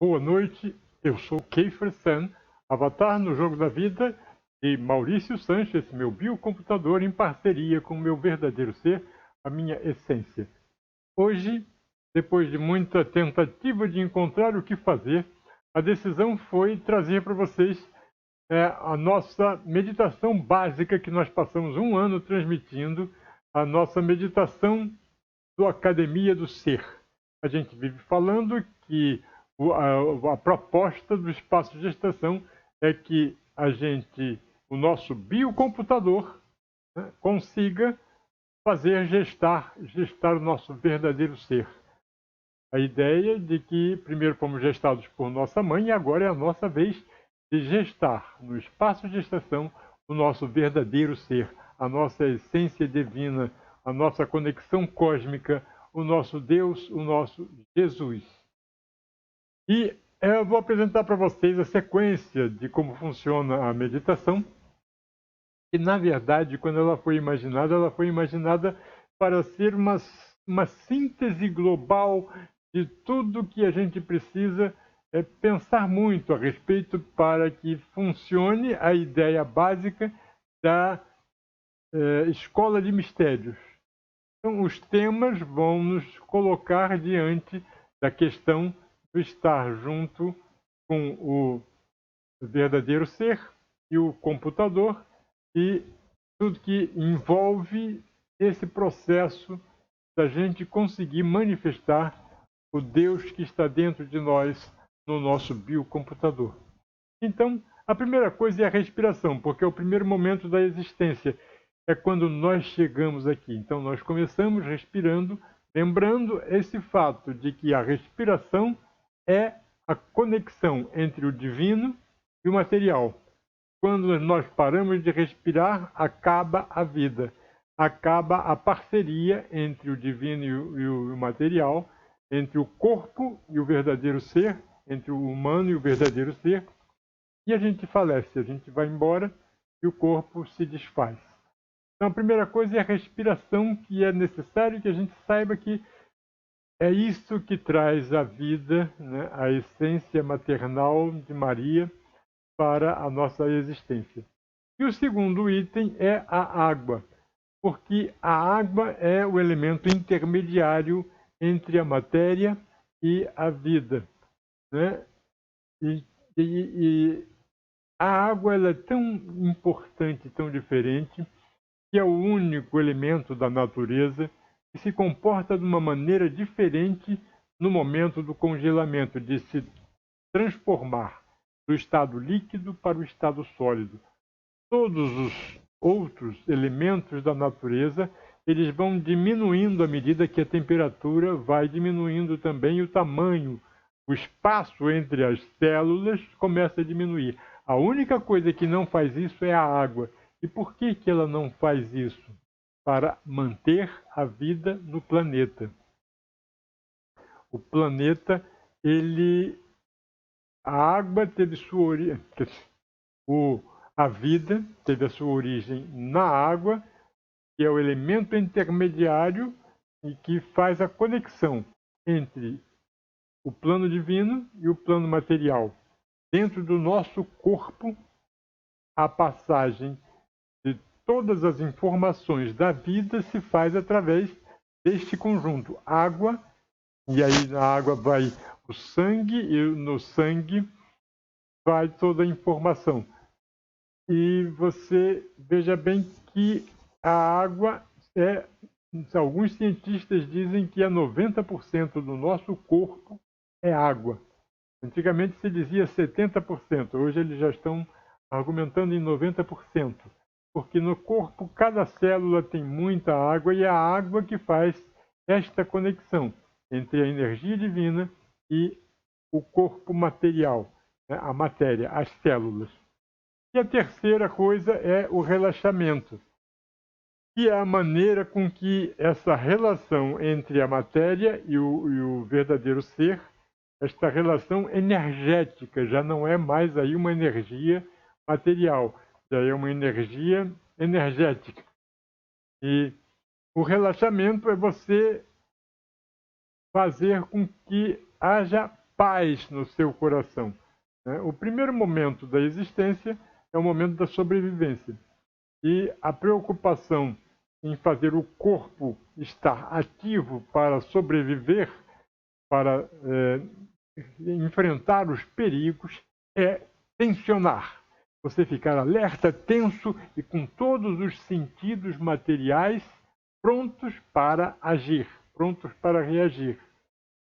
Boa noite, eu sou Keifer San, avatar no jogo da vida de Maurício Sanches, meu biocomputador em parceria com o meu verdadeiro ser, a minha essência. Hoje, depois de muita tentativa de encontrar o que fazer, a decisão foi trazer para vocês a nossa meditação básica que nós passamos um ano transmitindo, a nossa meditação do Academia do Ser. A gente vive falando que a proposta do espaço de gestação é que o nosso biocomputador, né, consiga fazer gestar o nosso verdadeiro ser. A ideia de que primeiro fomos gestados por nossa mãe e agora é a nossa vez de gestar no espaço de gestação o nosso verdadeiro ser, a nossa essência divina, a nossa conexão cósmica, o nosso Deus, o nosso Jesus. E eu vou apresentar para vocês a sequência de como funciona a meditação. E, na verdade, quando ela foi imaginada para ser uma síntese global de tudo que a gente precisa pensar muito a respeito para que funcione a ideia básica da escola de mistérios. Então, os temas vão nos colocar diante da questão do estar junto com o verdadeiro ser e o computador e tudo que envolve esse processo da gente conseguir manifestar o Deus que está dentro de nós no nosso biocomputador. Então, a primeira coisa é a respiração, porque é o primeiro momento da existência. É quando nós chegamos aqui. Então, nós começamos respirando, lembrando esse fato de que a respiração é a conexão entre o divino e o material. Quando nós paramos de respirar, acaba a vida. Acaba a parceria entre o divino e o material, entre o corpo e o verdadeiro ser, entre o humano e o verdadeiro ser. E a gente falece, a gente vai embora e o corpo se desfaz. Então, a primeira coisa é a respiração, que é necessário que a gente saiba que é isso que traz a vida, né, a essência maternal de Maria para a nossa existência. E o segundo item é a água, porque a água é o elemento intermediário entre a matéria e a vida, né? E a água ela é tão importante, tão diferente, que é o único elemento da natureza que se comporta de uma maneira diferente no momento do congelamento, de se transformar do estado líquido para o estado sólido. Todos os outros elementos da natureza, eles vão diminuindo à medida que a temperatura vai diminuindo também, e o tamanho, o espaço entre as células começa a diminuir. A única coisa que não faz isso é a água. E por que ela não faz isso? Para manter a vida no planeta. O planeta, a água teve sua origem, a vida teve a sua origem na água, que é o elemento intermediário e que faz a conexão entre o plano divino e o plano material. Dentro do nosso corpo, a passagem de todas as informações da vida se faz através deste conjunto, água, e aí na água vai o sangue, e no sangue vai toda a informação. E você veja bem que a água alguns cientistas dizem que 90% do nosso corpo é água. Antigamente se dizia 70%, hoje eles já estão argumentando em 90%, porque no corpo cada célula tem muita água e é a água que faz esta conexão entre a energia divina e o corpo material, né, a matéria, as células. E a terceira coisa é o relaxamento, que é a maneira com que essa relação entre a matéria e o verdadeiro ser, esta relação energética, já não é mais aí uma energia material, já é uma energia energética. E o relaxamento é você fazer com que haja paz no seu coração. Né? O primeiro momento da existência é o momento da sobrevivência. E a preocupação em fazer o corpo estar ativo para sobreviver, para enfrentar os perigos, é tensionar. Você ficar alerta, tenso e com todos os sentidos materiais prontos para agir, prontos para reagir.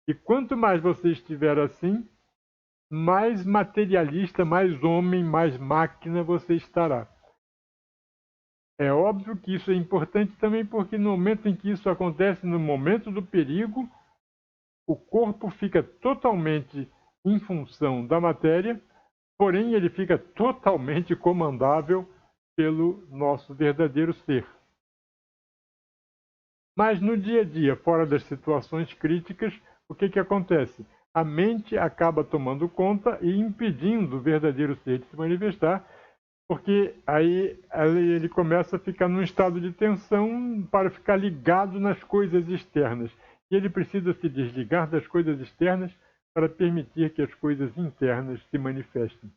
E quanto mais você estiver assim, mais materialista, mais homem, mais máquina você estará. É óbvio que isso é importante também porque no momento em que isso acontece, no momento do perigo, o corpo fica totalmente em função da matéria, porém ele fica totalmente comandável pelo nosso verdadeiro ser. Mas no dia a dia, fora das situações críticas, o que acontece? A mente acaba tomando conta e impedindo o verdadeiro ser de se manifestar, porque aí ele começa a ficar num estado de tensão para ficar ligado nas coisas externas. E ele precisa se desligar das coisas externas para permitir que as coisas internas se manifestem.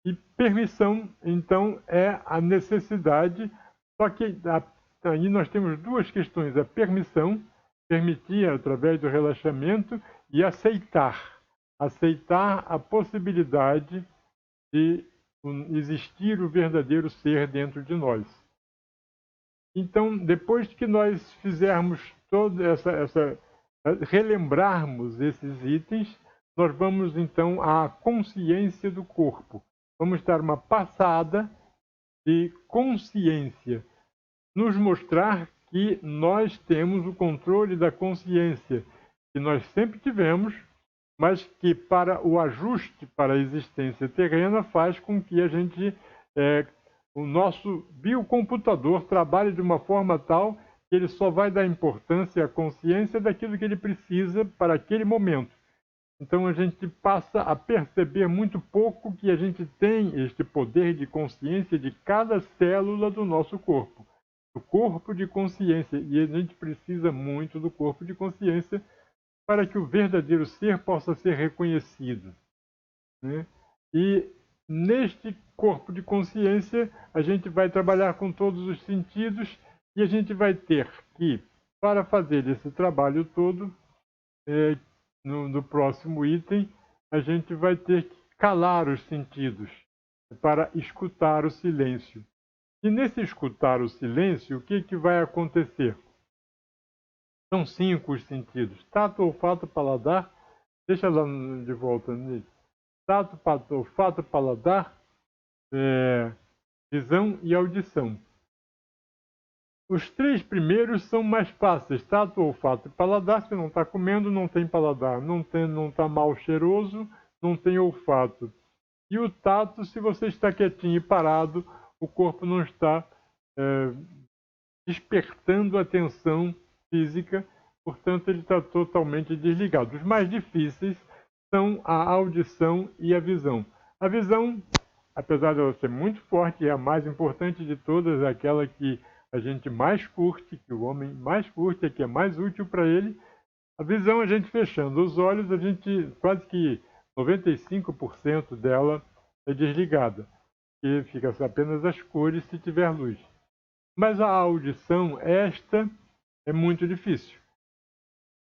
E permissão, então, é a necessidade, só que aí nós temos duas questões: a permissão, permitir através do relaxamento, e aceitar a possibilidade de existir o verdadeiro ser dentro de nós. Então, depois que nós fizermos toda relembrarmos esses itens, nós vamos então à consciência do corpo. Vamos dar uma passada de consciência, nos mostrar que nós temos o controle da consciência, que nós sempre tivemos, mas que para o ajuste para a existência terrena faz com que a gente, o nosso biocomputador trabalhe de uma forma tal que ele só vai dar importância à consciência daquilo que ele precisa para aquele momento. Então a gente passa a perceber muito pouco que a gente tem este poder de consciência de cada célula do nosso corpo. O corpo de consciência, e a gente precisa muito do corpo de consciência para que o verdadeiro ser possa ser reconhecido. Né? E neste corpo de consciência, a gente vai trabalhar com todos os sentidos e a gente vai ter que, para fazer esse trabalho todo, no próximo item, a gente vai ter que calar os sentidos para escutar o silêncio. E nesse escutar o silêncio, o que vai acontecer? São 5 os sentidos: tato, olfato, paladar. Deixa lá de volta. Tato, olfato, paladar, visão e audição. Os 3 primeiros são mais fáceis: tato, olfato e paladar. Se não está comendo, não tem paladar. Não está mal cheiroso, não tem olfato. E o tato, se você está quietinho e parado, o corpo não está despertando atenção física, portanto ele está totalmente desligado. Os mais difíceis são a audição e a visão. A visão, apesar de ela ser muito forte, é a mais importante de todas, é aquela que a gente mais curte, que o homem mais curte, é que é mais útil para ele. A visão, a gente fechando os olhos, a gente quase que 95% dela é desligada, e fica apenas as cores se tiver luz. Mas a audição, esta, é muito difícil.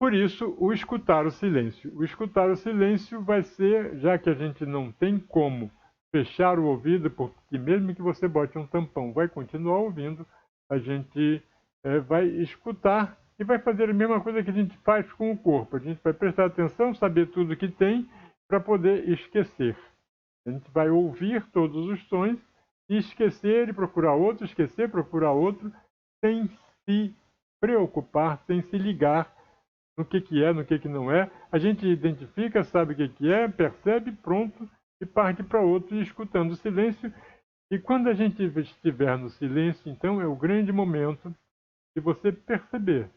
Por isso, o escutar o silêncio. O escutar o silêncio vai ser, já que a gente não tem como fechar o ouvido, porque mesmo que você bote um tampão, vai continuar ouvindo, a gente vai escutar e vai fazer a mesma coisa que a gente faz com o corpo. A gente vai prestar atenção, saber tudo que tem, para poder esquecer. A gente vai ouvir todos os sons e esquecer e procurar outro, esquecer, procurar outro, sem se preocupar, sem se ligar no que é, no que não é. A gente identifica, sabe o que é, percebe, pronto, e parte para outro, escutando o silêncio. E quando a gente estiver no silêncio, então é o grande momento de você perceber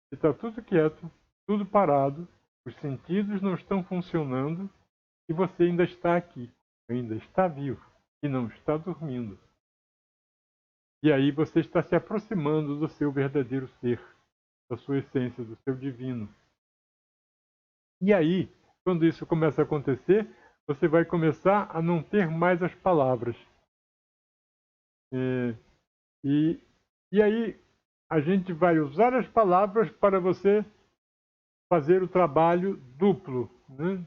que está tudo quieto, tudo parado, os sentidos não estão funcionando e você ainda está aqui, ainda está vivo e não está dormindo. E aí você está se aproximando do seu verdadeiro ser, da sua essência, do seu divino. E aí quando isso começa a acontecer, você vai começar a não ter mais as palavras. E aí a gente vai usar as palavras para você fazer o trabalho duplo, né?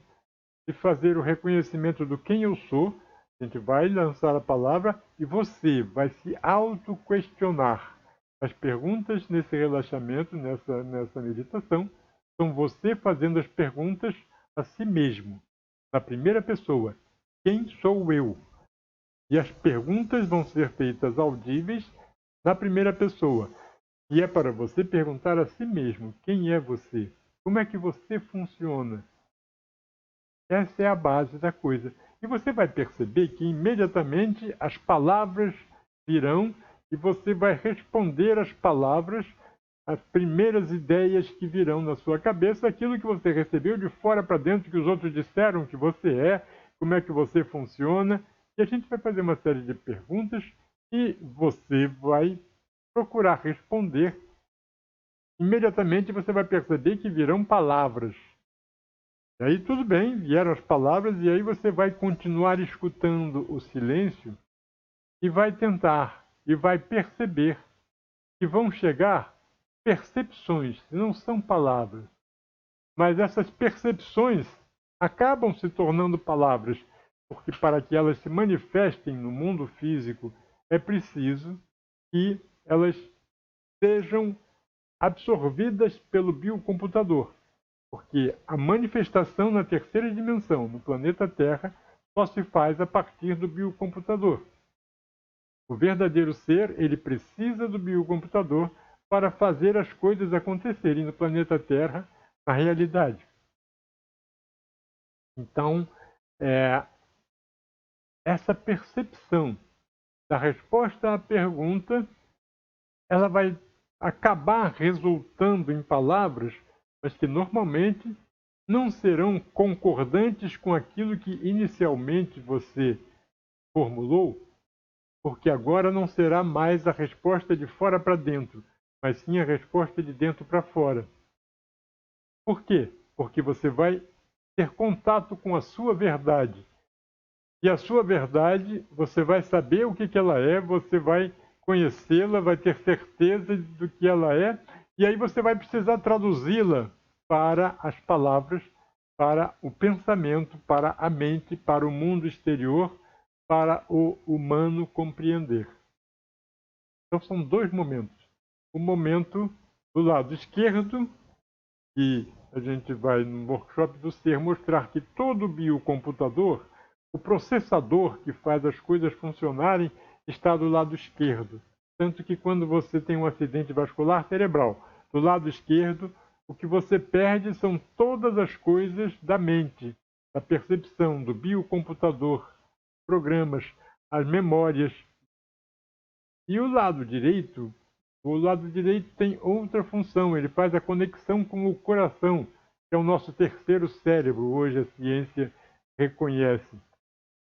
De fazer o reconhecimento do quem eu sou. A gente vai lançar a palavra e você vai se auto-questionar. As perguntas nesse relaxamento, nessa meditação, são você fazendo as perguntas a si mesmo, na primeira pessoa. Quem sou eu? E as perguntas vão ser feitas audíveis na primeira pessoa. E é para você perguntar a si mesmo, quem é você? Como é que você funciona? Essa é a base da coisa. E você vai perceber que imediatamente as palavras virão e você vai responder às palavras, as primeiras ideias que virão na sua cabeça, aquilo que você recebeu de fora para dentro, que os outros disseram que você é, como é que você funciona. E a gente vai fazer uma série de perguntas e você vai procurar responder. Imediatamente você vai perceber que virão palavras. E aí tudo bem, vieram as palavras, e aí você vai continuar escutando o silêncio e vai tentar, e vai perceber que vão chegar percepções, não são palavras. Mas essas percepções acabam se tornando palavras, porque para que elas se manifestem no mundo físico, é preciso que elas sejam absorvidas pelo biocomputador. Porque a manifestação na terceira dimensão, no planeta Terra, só se faz a partir do biocomputador. O verdadeiro ser, ele precisa do biocomputador para fazer as coisas acontecerem no planeta Terra, na realidade. Então, essa percepção da resposta à pergunta, ela vai acabar resultando em palavras, mas que normalmente não serão concordantes com aquilo que inicialmente você formulou, porque agora não será mais a resposta de fora para dentro, mas sim a resposta de dentro para fora. Por quê? Porque você vai ter contato com a sua verdade. E a sua verdade, você vai saber o que ela é, você vai conhecê-la, vai ter certeza do que ela é, e aí você vai precisar traduzi-la para as palavras, para o pensamento, para a mente, para o mundo exterior, para o humano compreender. Então são dois momentos. O momento do lado esquerdo, que a gente vai no workshop do ser mostrar que todo biocomputador, o processador que faz as coisas funcionarem, está do lado esquerdo. Tanto que quando você tem um acidente vascular cerebral, do lado esquerdo, o que você perde são todas as coisas da mente, da percepção, do biocomputador, programas, as memórias. E o lado direito tem outra função, ele faz a conexão com o coração, que é o nosso terceiro cérebro, hoje a ciência reconhece.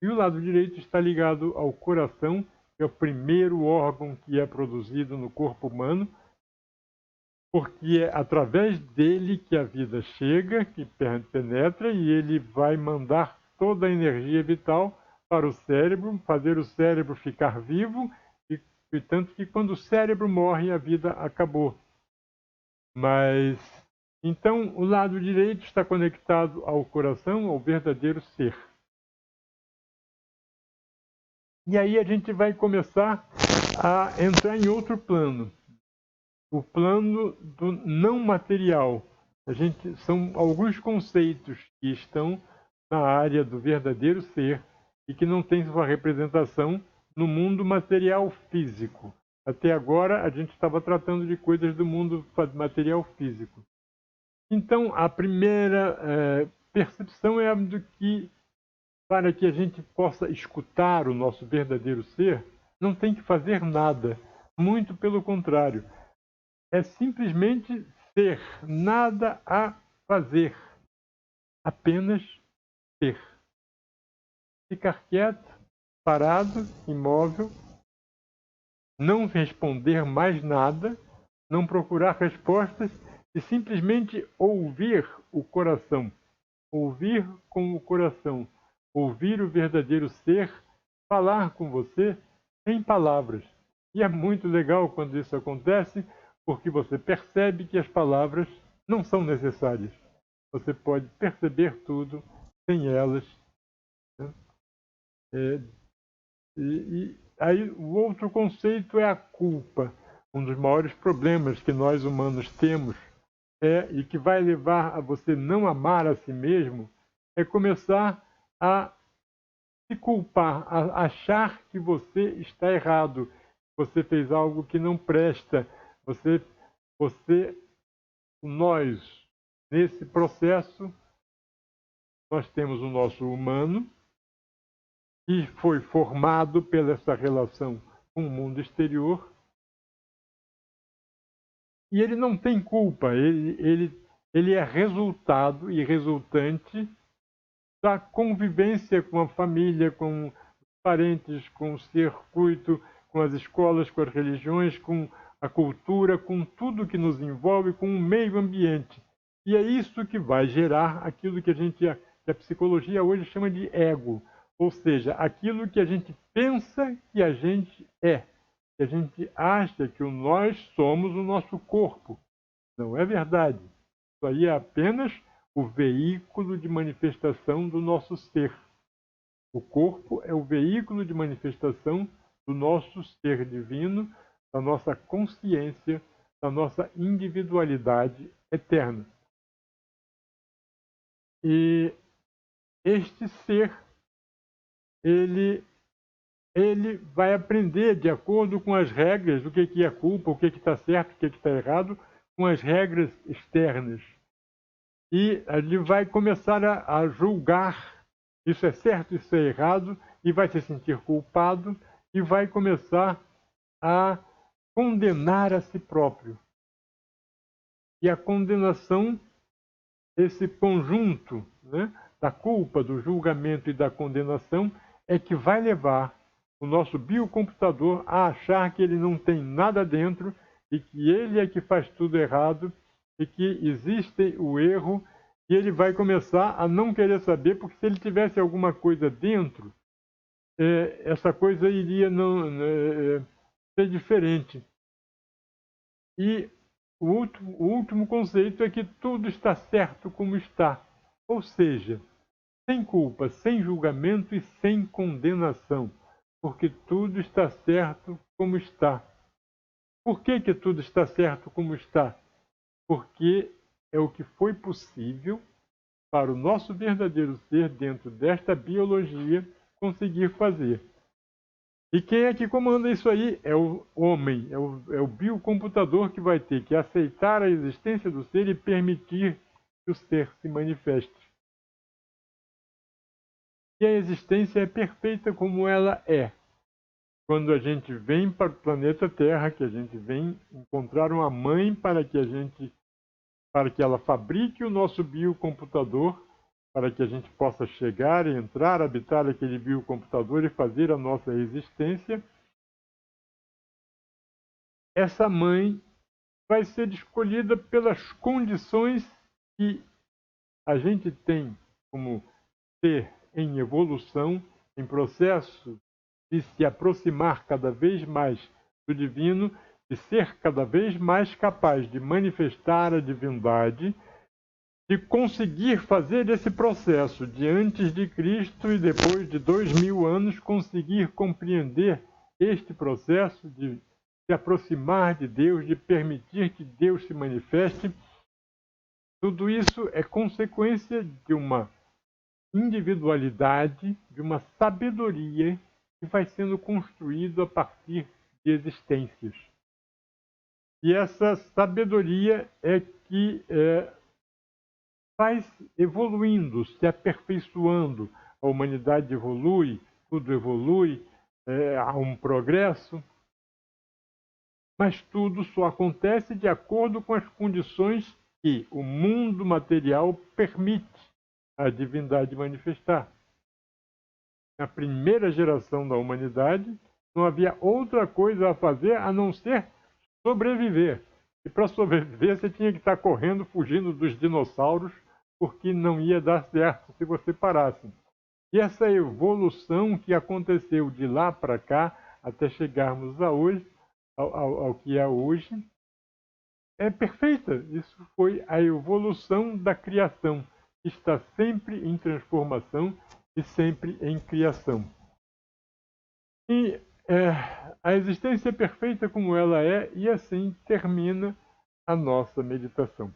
E o lado direito está ligado ao coração, que é o primeiro órgão que é produzido no corpo humano, porque é através dele que a vida chega, que penetra, e ele vai mandar toda a energia vital para o cérebro, fazer o cérebro ficar vivo, e tanto que quando o cérebro morre, a vida acabou. Mas, então, o lado direito está conectado ao coração, ao verdadeiro ser. E aí a gente vai começar a entrar em outro plano. O plano do não material. São alguns conceitos que estão na área do verdadeiro ser e que não têm sua representação no mundo material físico. Até agora a gente estava tratando de coisas do mundo material físico. Então a primeira percepção é a do que, para que a gente possa escutar o nosso verdadeiro ser, não tem que fazer nada. Muito pelo contrário. É simplesmente ser, nada a fazer, apenas ser. Ficar quieto, parado, imóvel, não responder mais nada, não procurar respostas e simplesmente ouvir o coração. ouvir com o coração, ouvir o verdadeiro ser, falar com você em palavras. E é muito legal quando isso acontece, porque você percebe que as palavras não são necessárias. Você pode perceber tudo sem elas, né? E aí o outro conceito é a culpa. Um dos maiores problemas que nós humanos temos e que vai levar a você não amar a si mesmo é começar a se culpar, a achar que você está errado, você fez algo que não presta, nós, nesse processo, nós temos o nosso humano, que foi formado pela essa relação com o mundo exterior, e ele não tem culpa, ele é resultado e resultante da convivência com a família, com os parentes, com o circuito, com as escolas, com as religiões, com a cultura, com tudo que nos envolve, com o meio ambiente. E é isso que vai gerar aquilo que a psicologia hoje chama de ego, ou seja, aquilo que a gente pensa que a gente é, que a gente acha que nós somos o nosso corpo. Não é verdade. Isso aí é apenas o veículo de manifestação do nosso ser. O corpo é o veículo de manifestação do nosso ser divino, da nossa consciência, da nossa individualidade eterna. E este ser, ele vai aprender de acordo com as regras do que é culpa, o que está certo, o que está errado, com as regras externas. E ele vai começar a julgar isso é certo, isso é errado, e vai se sentir culpado e vai começar a condenar a si próprio. E a condenação, esse conjunto, né, da culpa, do julgamento e da condenação, é que vai levar o nosso biocomputador a achar que ele não tem nada dentro e que ele é que faz tudo errado e que existe o erro, e ele vai começar a não querer saber, porque se ele tivesse alguma coisa dentro, essa coisa iria não ser diferente. E o último conceito é que tudo está certo como está, ou seja, sem culpa, sem julgamento e sem condenação, porque tudo está certo como está. Por que tudo está certo como está? Porque é o que foi possível para o nosso verdadeiro ser, dentro desta biologia, conseguir fazer. E quem é que comanda isso aí? É o homem, é o biocomputador que vai ter que aceitar a existência do ser e permitir que o ser se manifeste. E a existência é perfeita como ela é. Quando a gente vem para o planeta Terra, que a gente vem encontrar uma mãe para que ela fabrique o nosso biocomputador, para que a gente possa chegar, entrar, habitar aquele biocomputador e fazer a nossa existência, essa mãe vai ser escolhida pelas condições que a gente tem como ser em evolução, em processo de se aproximar cada vez mais do divino, de ser cada vez mais capaz de manifestar a divindade, de conseguir fazer esse processo de antes de Cristo e depois de 2000 anos, conseguir compreender este processo de se aproximar de Deus, de permitir que Deus se manifeste. Tudo isso é consequência de uma individualidade, de uma sabedoria que vai sendo construída a partir de existências. E essa sabedoria é que vai evoluindo, se aperfeiçoando. A humanidade evolui, tudo evolui, há um progresso, mas tudo só acontece de acordo com as condições que o mundo material permite a divindade manifestar. Na primeira geração da humanidade, não havia outra coisa a fazer a não ser sobreviver. E para sobreviver, você tinha que estar correndo, fugindo dos dinossauros, porque não ia dar certo se você parasse. E essa evolução que aconteceu de lá para cá, até chegarmos a hoje, ao que é hoje, é perfeita. Isso foi a evolução da criação, que está sempre em transformação e sempre em criação. E a existência é perfeita como ela é, e assim termina a nossa meditação.